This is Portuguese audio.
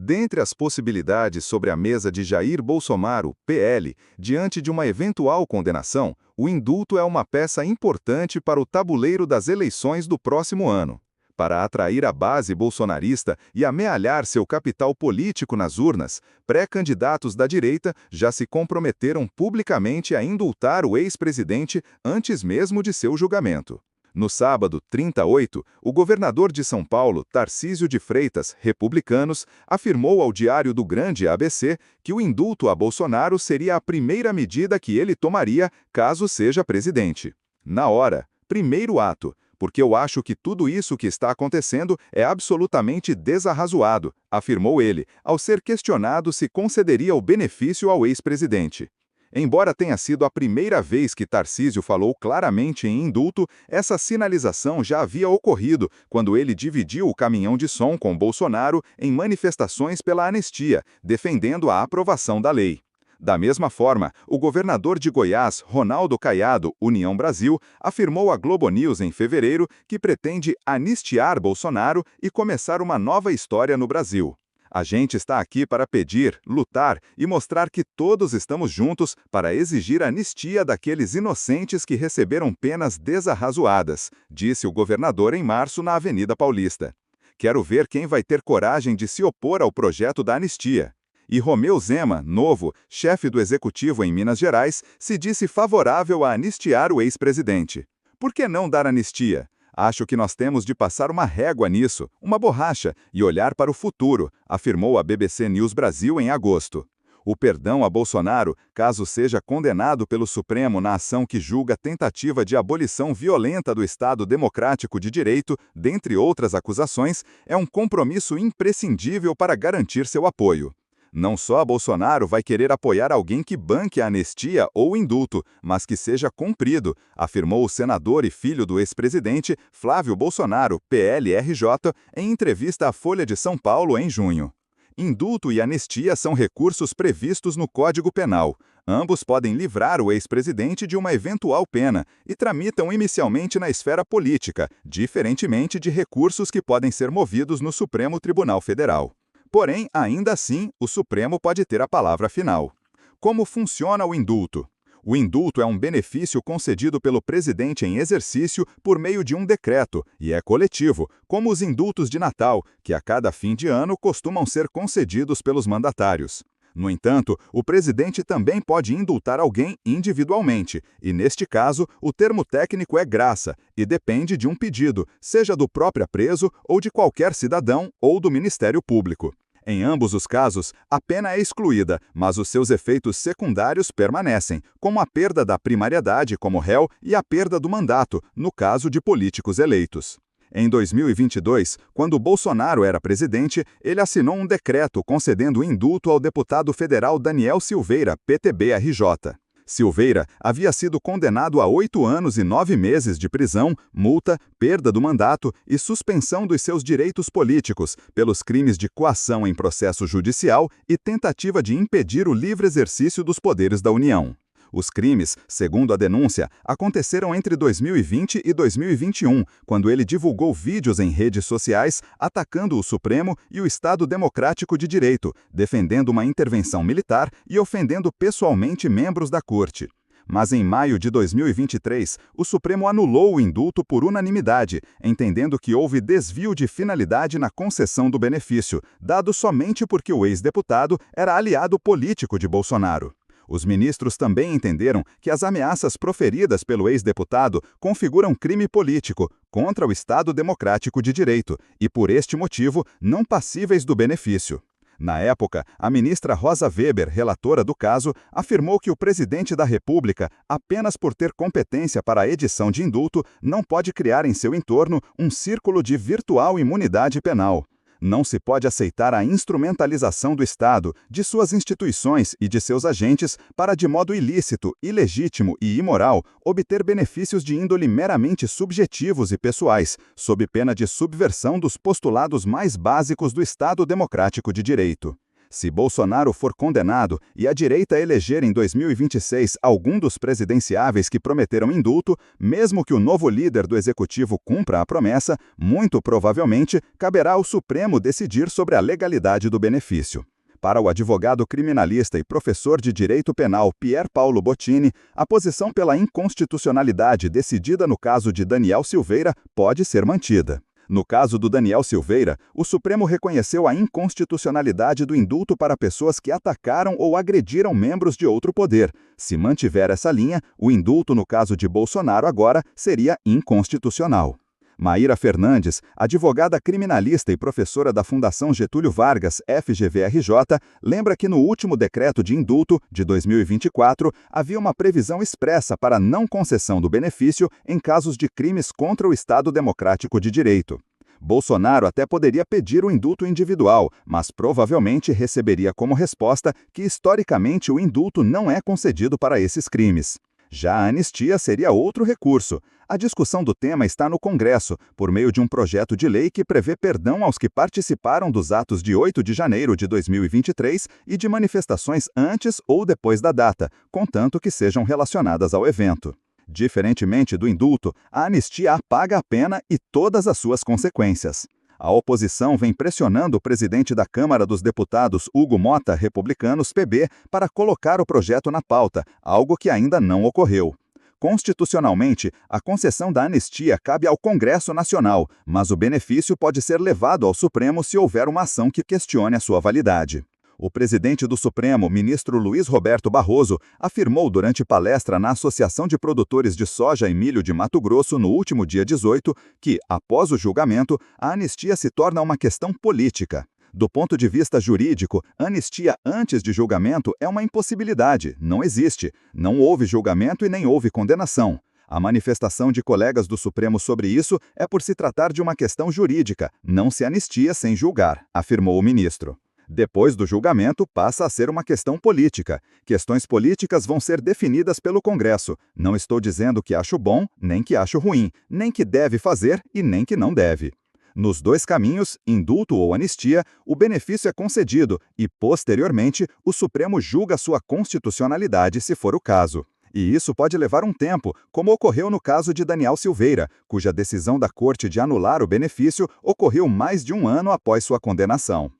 Dentre as possibilidades sobre a mesa de Jair Bolsonaro, PL, diante de uma eventual condenação, o indulto é uma peça importante para o tabuleiro das eleições do próximo ano. Para atrair a base bolsonarista e amealhar seu capital político nas urnas, pré-candidatos da direita já se comprometeram publicamente a indultar o ex-presidente antes mesmo de seu julgamento. No sábado, 38, o governador de São Paulo, Tarcísio de Freitas, republicanos, afirmou ao Diário do Grande ABC que o indulto a Bolsonaro seria a primeira medida que ele tomaria caso seja presidente. Na hora, primeiro ato, porque eu acho que tudo isso que está acontecendo é absolutamente desarrazoado, afirmou ele, ao ser questionado se concederia o benefício ao ex-presidente. Embora tenha sido a primeira vez que Tarcísio falou claramente em indulto, essa sinalização já havia ocorrido quando ele dividiu o caminhão de som com Bolsonaro em manifestações pela anistia, defendendo a aprovação da lei. Da mesma forma, o governador de Goiás, Ronaldo Caiado, União Brasil, afirmou à Globo News em fevereiro que pretende anistiar Bolsonaro e começar uma nova história no Brasil. A gente está aqui para pedir, lutar e mostrar que todos estamos juntos para exigir a anistia daqueles inocentes que receberam penas desarrazoadas, disse o governador em março na Avenida Paulista. Quero ver quem vai ter coragem de se opor ao projeto da anistia. E Romeu Zema, novo, chefe do executivo em Minas Gerais, se disse favorável a anistiar o ex-presidente. Por que não dar anistia? Acho que nós temos de passar uma régua nisso, uma borracha, e olhar para o futuro, afirmou a BBC News Brasil em agosto. O perdão a Bolsonaro, caso seja condenado pelo Supremo na ação que julga tentativa de abolição violenta do Estado Democrático de Direito, dentre outras acusações, é um compromisso imprescindível para garantir seu apoio. Não só Bolsonaro vai querer apoiar alguém que banque a anistia ou o indulto, mas que seja cumprido, afirmou o senador e filho do ex-presidente Flávio Bolsonaro, PL-RJ, em entrevista à Folha de São Paulo em junho. Indulto e anistia são recursos previstos no Código Penal. Ambos podem livrar o ex-presidente de uma eventual pena e tramitam inicialmente na esfera política, diferentemente de recursos que podem ser movidos no Supremo Tribunal Federal. Porém, ainda assim, o Supremo pode ter a palavra final. Como funciona o indulto? O indulto é um benefício concedido pelo presidente em exercício por meio de um decreto, e é coletivo, como os indultos de Natal, que a cada fim de ano costumam ser concedidos pelos mandatários. No entanto, o presidente também pode indultar alguém individualmente, e neste caso, o termo técnico é graça, e depende de um pedido, seja do próprio preso ou de qualquer cidadão ou do Ministério Público. Em ambos os casos, a pena é excluída, mas os seus efeitos secundários permanecem, como a perda da primariedade como réu e a perda do mandato, no caso de políticos eleitos. Em 2022, quando Bolsonaro era presidente, ele assinou um decreto concedendo indulto ao deputado federal Daniel Silveira, PTB-RJ. Silveira havia sido condenado a 8 anos e 9 meses de prisão, multa, perda do mandato e suspensão dos seus direitos políticos pelos crimes de coação em processo judicial e tentativa de impedir o livre exercício dos poderes da União. Os crimes, segundo a denúncia, aconteceram entre 2020 e 2021, quando ele divulgou vídeos em redes sociais atacando o Supremo e o Estado Democrático de Direito, defendendo uma intervenção militar e ofendendo pessoalmente membros da Corte. Mas em maio de 2023, o Supremo anulou o indulto por unanimidade, entendendo que houve desvio de finalidade na concessão do benefício, dado somente porque o ex-deputado era aliado político de Bolsonaro. Os ministros também entenderam que as ameaças proferidas pelo ex-deputado configuram crime político contra o Estado Democrático de Direito e, por este motivo, não passíveis do benefício. Na época, a ministra Rosa Weber, relatora do caso, afirmou que o presidente da República, apenas por ter competência para a edição de indulto, não pode criar em seu entorno um círculo de virtual imunidade penal. Não se pode aceitar a instrumentalização do Estado, de suas instituições e de seus agentes para, de modo ilícito, ilegítimo e imoral, obter benefícios de índole meramente subjetivos e pessoais, sob pena de subversão dos postulados mais básicos do Estado Democrático de Direito. Se Bolsonaro for condenado e a direita eleger em 2026 algum dos presidenciáveis que prometeram indulto, mesmo que o novo líder do executivo cumpra a promessa, muito provavelmente caberá ao Supremo decidir sobre a legalidade do benefício. Para o advogado criminalista e professor de direito penal Pier Paolo Bottini, a posição pela inconstitucionalidade decidida no caso de Daniel Silveira pode ser mantida. No caso do Daniel Silveira, o Supremo reconheceu a inconstitucionalidade do indulto para pessoas que atacaram ou agrediram membros de outro poder. Se mantiver essa linha, o indulto no caso de Bolsonaro agora seria inconstitucional. Maíra Fernandes, advogada criminalista e professora da Fundação Getúlio Vargas, FGVRJ, lembra que no último decreto de indulto, de 2024, havia uma previsão expressa para não concessão do benefício em casos de crimes contra o Estado Democrático de Direito. Bolsonaro até poderia pedir o indulto individual, mas provavelmente receberia como resposta que, historicamente, o indulto não é concedido para esses crimes. Já a anistia seria outro recurso. A discussão do tema está no Congresso, por meio de um projeto de lei que prevê perdão aos que participaram dos atos de 8 de janeiro de 2023 e de manifestações antes ou depois da data, contanto que sejam relacionadas ao evento. Diferentemente do indulto, a anistia apaga a pena e todas as suas consequências. A oposição vem pressionando o presidente da Câmara dos Deputados, Hugo Mota, republicanos PB, para colocar o projeto na pauta, algo que ainda não ocorreu. Constitucionalmente, a concessão da anistia cabe ao Congresso Nacional, mas o benefício pode ser levado ao Supremo se houver uma ação que questione a sua validade. O presidente do Supremo, ministro Luiz Roberto Barroso, afirmou durante palestra na Associação de Produtores de Soja e Milho de Mato Grosso no último dia 18 que, após o julgamento, a anistia se torna uma questão política. Do ponto de vista jurídico, anistia antes de julgamento é uma impossibilidade, não existe. Não houve julgamento e nem houve condenação. A manifestação de colegas do Supremo sobre isso é por se tratar de uma questão jurídica, não se anistia sem julgar, afirmou o ministro. Depois do julgamento, passa a ser uma questão política. Questões políticas vão ser definidas pelo Congresso. Não estou dizendo que acho bom, nem que acho ruim, nem que deve fazer e nem que não deve. Nos dois caminhos, indulto ou anistia, o benefício é concedido e, posteriormente, o Supremo julga sua constitucionalidade se for o caso. E isso pode levar um tempo, como ocorreu no caso de Daniel Silveira, cuja decisão da Corte de anular o benefício ocorreu mais de um ano após sua condenação.